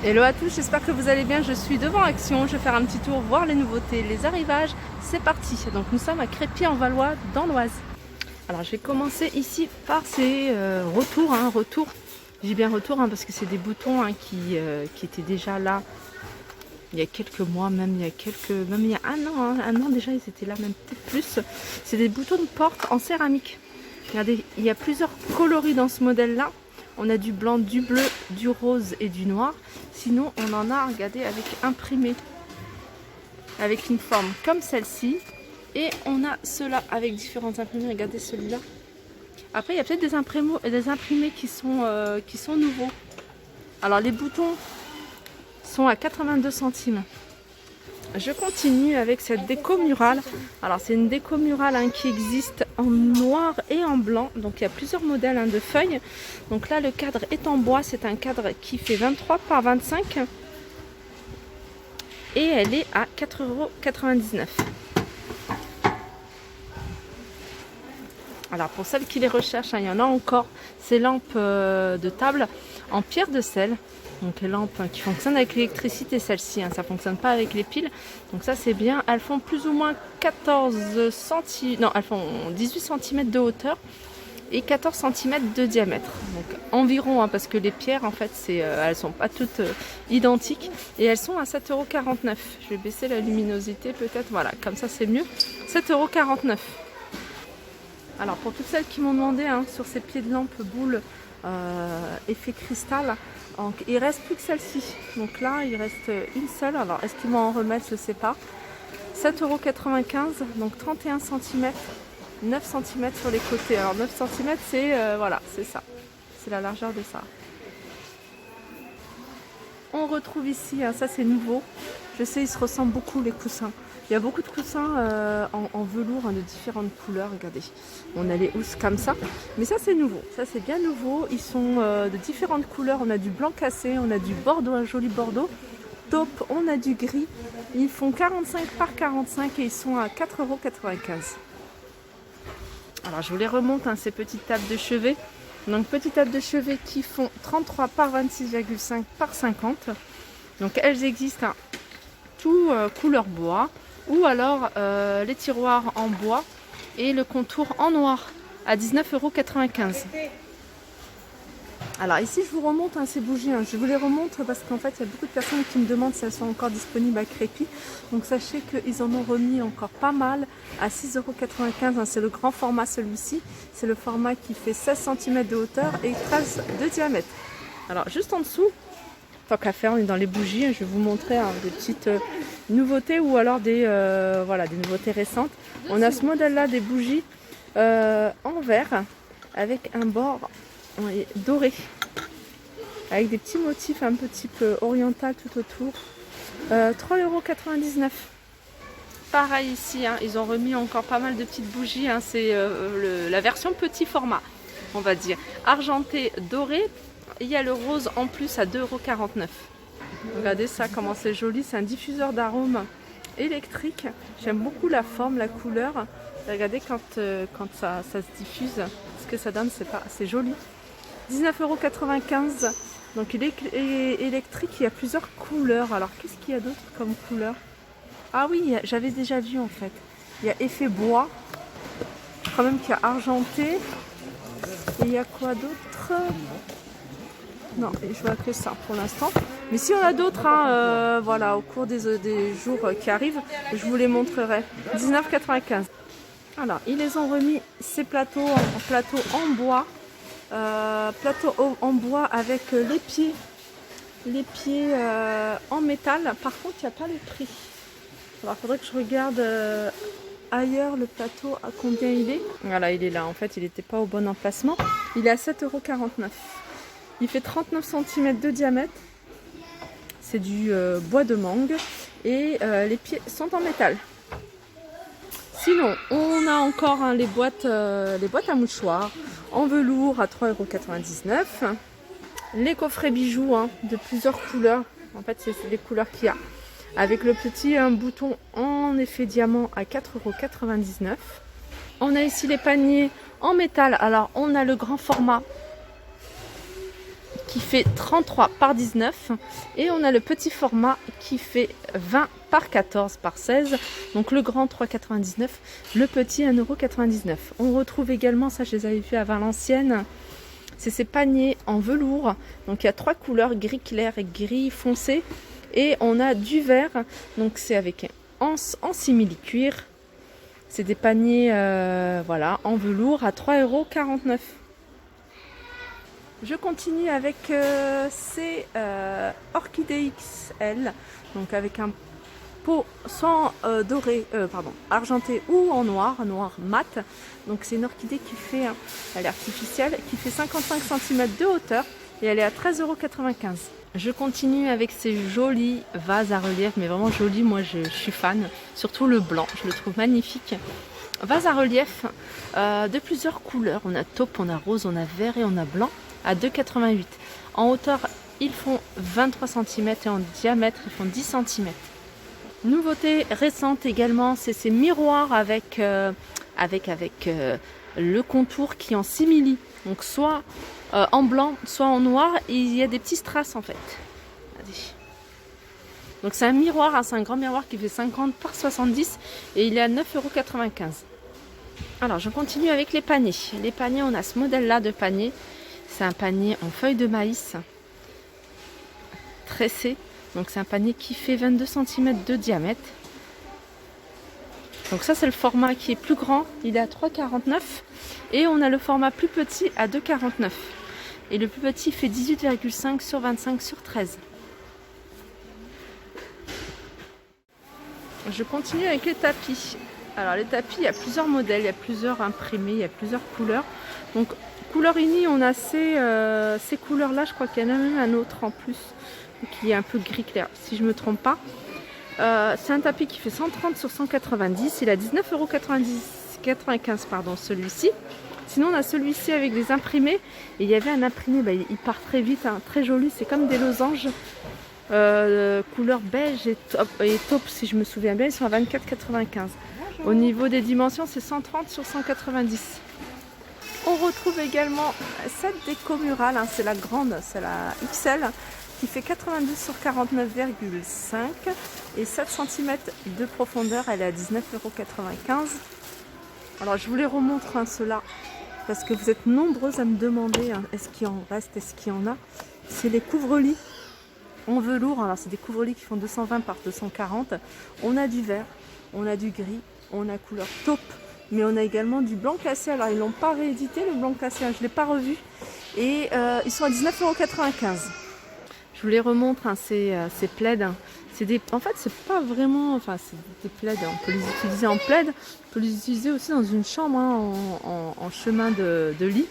Hello à tous, j'espère que vous allez bien. Je suis devant Action, je vais faire un petit tour, voir les nouveautés, les arrivages. C'est parti. Donc nous sommes à Crépy-en-Valois dans l'Oise. Alors je vais commencer ici par ces retours. Retours. Je dis bien retour parce que c'est des boutons qui étaient déjà là il y a quelques mois, même il y a un an déjà, ils étaient là, même peut-être plus. C'est des boutons de porte en céramique. Regardez, il y a plusieurs coloris dans ce modèle-là. On a du blanc, du bleu, du rose et du noir. Sinon, on en a, regardez, avec imprimé. Avec une forme comme celle-ci. Et on a ceux-là avec différents imprimés. Regardez celui-là. Après, il y a peut-être des imprimés qui sont nouveaux. Alors, les boutons sont à 82 centimes. Je continue avec cette déco murale. Alors c'est une déco murale qui existe en noir et en blanc. Donc il y a plusieurs modèles de feuilles. Donc là le cadre est en bois. C'est un cadre qui fait 23 par 25. Et elle est à 4,99 €. Alors pour celles qui les recherchent, il y en a encore ces lampes de table en pierre de sel. Donc les lampes qui fonctionnent avec l'électricité, celle-ci, ça ne fonctionne pas avec les piles. Donc ça c'est bien, elles font plus ou moins 14 cm, non, elles font 18 cm de hauteur et 14 cm de diamètre. Donc environ, parce que les pierres en fait, elles sont pas toutes identiques. Et elles sont à 7,49 €. Je vais baisser la luminosité peut-être, voilà, comme ça c'est mieux. 7,49 €. Alors pour toutes celles qui m'ont demandé sur ces pieds de lampe boule effet cristal, donc, il reste plus que celle-ci. Donc là, il reste une seule. Alors, est-ce qu'ils vont en remettre? Je ne sais pas. 7,95 €, donc 31 cm, 9 cm sur les côtés. Alors, 9 cm, c'est voilà, c'est ça. C'est la largeur de ça. On retrouve ici, ça c'est nouveau. Je sais, ils se ressemblent beaucoup les coussins. Il y a beaucoup de coussins en velours de différentes couleurs. Regardez, on a les housses comme ça. Mais ça c'est nouveau, ça c'est bien nouveau. Ils sont de différentes couleurs. On a du blanc cassé, on a du bordeaux, un joli bordeaux. Taupe, on a du gris. Ils font 45 par 45 et ils sont à 4,95 €. Alors je vous les remonte, ces petites tables de chevet. Donc petites tables de chevet qui font 33 par 26,5 par 50. Donc elles existent tout couleur bois. Ou alors les tiroirs en bois et le contour en noir à 19,95 €. Alors ici je vous remonte ces bougies, je vous les remonte parce qu'en fait il y a beaucoup de personnes qui me demandent si elles sont encore disponibles à Crépy. Donc sachez qu'ils en ont remis encore pas mal à 6,95 €. C'est le grand format celui-ci. C'est le format qui fait 16 cm de hauteur et 13 de diamètre. Alors juste en dessous, tant qu'à faire, on est dans les bougies. Je vais vous montrer des petites nouveautés ou alors des nouveautés récentes. On a ce modèle-là des bougies en verre avec un bord doré, avec des petits motifs un peu type oriental tout autour. 3,99 €. Pareil ici, ils ont remis encore pas mal de petites bougies. C'est la version petit format, on va dire. Argenté, doré. Il y a le rose en plus à 2,49 €. Regardez ça, comment c'est joli. C'est un diffuseur d'arômes électrique. J'aime beaucoup la forme, la couleur. Regardez quand ça se diffuse, ce que ça donne, c'est joli. 19,95 €. Donc il est électrique, il y a plusieurs couleurs. Alors qu'est-ce qu'il y a d'autre comme couleur? Ah oui, j'avais déjà vu en fait. Il y a effet bois, quand même qu'il y a argenté. Et il y a quoi d'autre? Non, je vois que ça pour l'instant. Mais si on a d'autres, voilà, au cours des jours qui arrivent, je vous les montrerai. 19,95 €. Alors, ils les ont remis, ces plateaux en bois. Plateau en bois avec les pieds en métal. Par contre, il n'y a pas le prix. Alors, il faudrait que je regarde ailleurs le plateau, à combien il est. Voilà, il est là. En fait, il n'était pas au bon emplacement. Il est à 7,49 €. Il fait 39 cm de diamètre. C'est du bois de mangue. Et les pieds sont en métal. Sinon, on a encore les boîtes à mouchoirs en velours à 3,99 €. Les coffrets bijoux de plusieurs couleurs. En fait, c'est les couleurs qu'il y a. Avec le petit bouton en effet diamant à 4,99 €. On a ici les paniers en métal. Alors, on a le grand format qui fait 33 par 19 et on a le petit format qui fait 20 par 14 par 16. Donc le grand 3,99, le petit 1,99 €. On retrouve également, ça je les avais vus à Valenciennes, c'est ces paniers en velours. Donc il y a 3 couleurs, gris clair et gris foncé. Et on a du vert, donc c'est avec en simili-cuir. C'est des paniers voilà, en velours à 3,49 €. Je continue avec ces orchidées XL, donc avec un pot soit doré, argenté ou en noir mat. Donc c'est une orchidée qui fait, elle est artificielle, qui fait 55 cm de hauteur et elle est à 13,95 €. Je continue avec ces jolis vases à relief, mais vraiment jolis, moi je suis fan, surtout le blanc, je le trouve magnifique. Vase à relief de plusieurs couleurs, on a taupe, on a rose, on a vert et on a blanc, à 2,88 €. En hauteur, ils font 23 cm et en diamètre, ils font 10 cm. Nouveauté récente également, c'est ces miroirs avec le contour qui est en simili, donc soit en blanc, soit en noir, et il y a des petits strass en fait. Allez. Donc c'est un miroir, c'est un grand miroir qui fait 50 par 70 et il est à 9,95 €. Alors je continue avec les paniers. Les paniers, on a ce modèle là de panier. C'est un panier en feuilles de maïs tressé. Donc c'est un panier qui fait 22 cm de diamètre. Donc ça c'est le format qui est plus grand, il est à 3,49 €. Et on a le format plus petit à 2,49 €. Et le plus petit fait 18,5 sur 25 sur 13. Je continue avec les tapis. Alors les tapis, il y a plusieurs modèles, il y a plusieurs imprimés, il y a plusieurs couleurs. Donc couleur unie, on a ces couleurs-là, je crois qu'il y en a même un autre en plus, qui est un peu gris clair, si je ne me trompe pas. C'est un tapis qui fait 130 sur 190, il a 19,95 € celui-ci. Sinon on a celui-ci avec des imprimés, et il y avait un imprimé, il part très vite, très joli, c'est comme des losanges, couleur beige et taupe si je me souviens bien, ils sont à 24,95 €. Au niveau des dimensions, c'est 130 sur 190. On retrouve également cette déco murale, c'est la grande, c'est la XL, qui fait 90 sur 49,5 et 7 cm de profondeur, elle est à 19,95 €. Alors je vous les remontre ceux-là, parce que vous êtes nombreuses à me demander est-ce qu'il en reste, est-ce qu'il y en a. C'est les couvre-lits en velours, alors c'est des couvre-lits qui font 220 par 240. On a du vert, on a du gris, on a couleur taupe, mais on a également du blanc cassé. Alors ils l'ont pas réédité le blanc cassé, je ne l'ai pas revu. Et ils sont à 19,95 €. Je vous les remontre, ces plaids. En fait, c'est pas vraiment... Enfin, c'est des plaids, on peut les utiliser en plaid. On peut les utiliser aussi dans une chambre, en chemin de lit.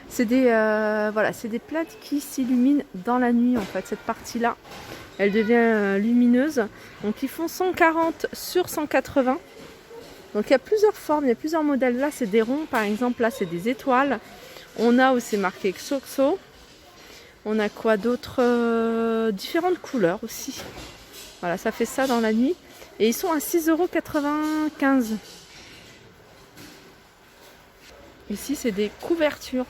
C'est des plaids qui s'illuminent dans la nuit, en fait. Cette partie-là, elle devient lumineuse. Donc, ils font 140 sur 180. Donc, il y a plusieurs formes, il y a plusieurs modèles. Là, c'est des ronds, par exemple. Là, c'est des étoiles. On a où c'est marqué XOXO. On a quoi d'autre, différentes couleurs aussi. Voilà, ça fait ça dans la nuit. Et ils sont à 6,95 €. Ici, c'est des couvertures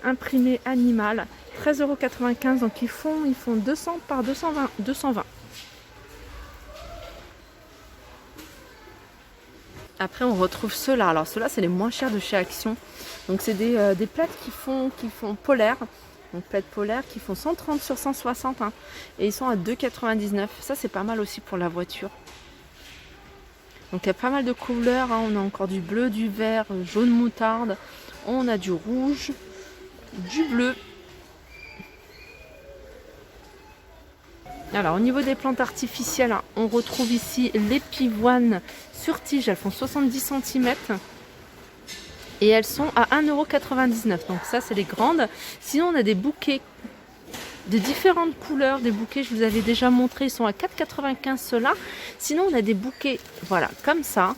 imprimées animales. 13,95 €. Donc, ils font 200 par 220. Après, on retrouve ceux-là. Alors, ceux-là, c'est les moins chers de chez Action. Donc, c'est des plaids qui font polaire. Donc, plaids polaires qui font 130 sur 160. Et ils sont à 2,99 €. Ça, c'est pas mal aussi pour la voiture. Donc, il y a pas mal de couleurs. On a encore du bleu, du vert, jaune moutarde. On a du rouge, du bleu. Alors, au niveau des plantes artificielles, on retrouve ici les pivoines sur tige. Elles font 70 cm. Et elles sont à 1,99 €. Donc ça, c'est les grandes. Sinon, on a des bouquets de différentes couleurs. Des bouquets, je vous avais déjà montré, ils sont à 4,95 € ceux-là. Sinon, on a des bouquets, voilà, comme ça.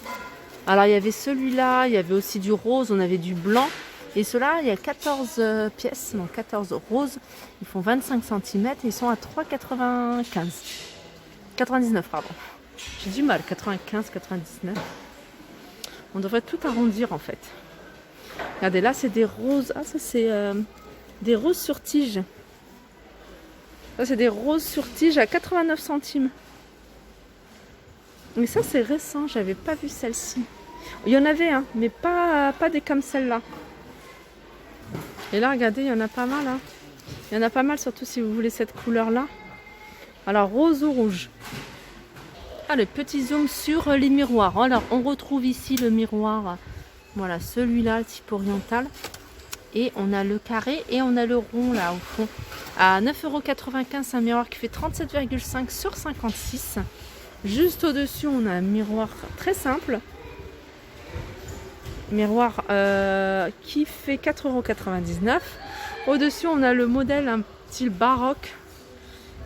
Alors, il y avait celui-là, il y avait aussi du rose, on avait du blanc. Et ceux-là, il y a 14 pièces, donc 14 roses. Ils font 25 cm et ils sont à 99, pardon. J'ai du mal, 95, 99. On devrait tout arrondir en fait. Regardez, là c'est des roses. Ah, ça c'est Des roses sur tige. Ça, c'est des roses sur tige à 89 centimes. Mais ça, c'est récent. J'avais pas vu celle-ci. Il y en avait, hein, mais pas des comme celle-là. Et là, regardez, il y en a pas mal. Hein. Il y en a pas mal, surtout si vous voulez cette couleur-là. Alors, rose ou rouge. Ah, le petit zoom sur les miroirs. Alors, on retrouve ici le miroir. Voilà, celui-là, le type oriental. Et on a le carré et on a le rond là au fond. À 9,95 €, un miroir qui fait 37,5 sur 56. Juste au-dessus, on a un miroir très simple. Miroir qui fait 4,99 €. Au-dessus, on a le modèle un style baroque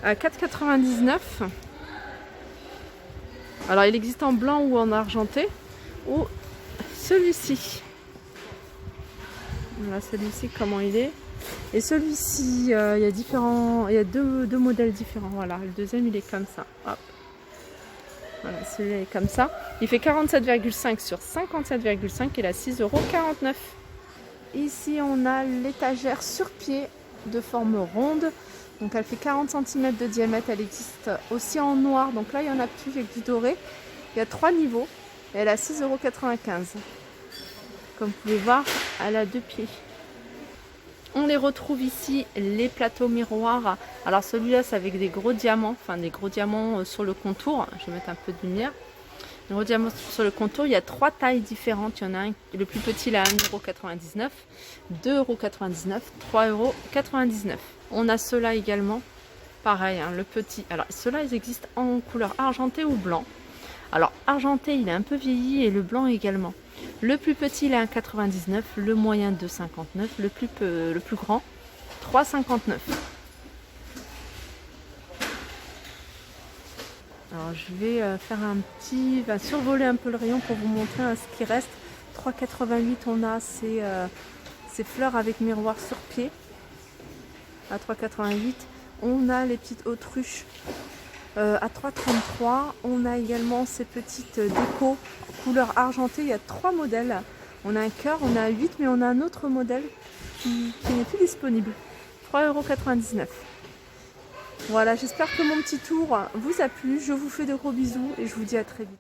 à 4,99 €. Alors, il existe en blanc ou en argenté. Ou celui-ci. Voilà, celui-ci, comment il est. Et celui-ci, il y a deux modèles différents. Voilà, le deuxième, il est comme ça. Hop. Voilà, celui-là est comme ça. Il fait 47,5 sur 57,5 et il a 6,49 €. Ici, on a l'étagère sur pied de forme ronde. Donc, elle fait 40 cm de diamètre. Elle existe aussi en noir. Donc là, il y en a plus avec du doré. Il y a 3 niveaux. Et elle a 6,95 €. Comme vous pouvez voir, elle a 2 pieds. On les retrouve ici, les plateaux miroirs. Alors celui-là, c'est avec des gros diamants, enfin des gros diamants sur le contour. Je vais mettre un peu de lumière. Les gros diamants sur le contour, il y a 3 tailles différentes. Il y en a un, le plus petit, il est à 1,99 €, 2,99 €, 3,99 €. On a ceux-là également, pareil, hein, le petit. Alors ceux-là, ils existent en couleur argentée ou blanc. Alors argenté, il est un peu vieilli et le blanc également. Le plus petit, il est à 1,99 €, le moyen 2,59 €, le plus grand 3,59 €. Alors je vais faire survoler un peu le rayon pour vous montrer ce qui reste. 3,88 €, on a ces fleurs avec miroir sur pied à 3,88 €. On a les petites autruches à 3,33 €. On a également ces petites décos couleur argentée. Il y a 3 modèles. On a un cœur, on a un 8, mais on a un autre modèle qui n'est plus disponible. 3,99 €. Voilà, j'espère que mon petit tour vous a plu. Je vous fais de gros bisous et je vous dis à très vite.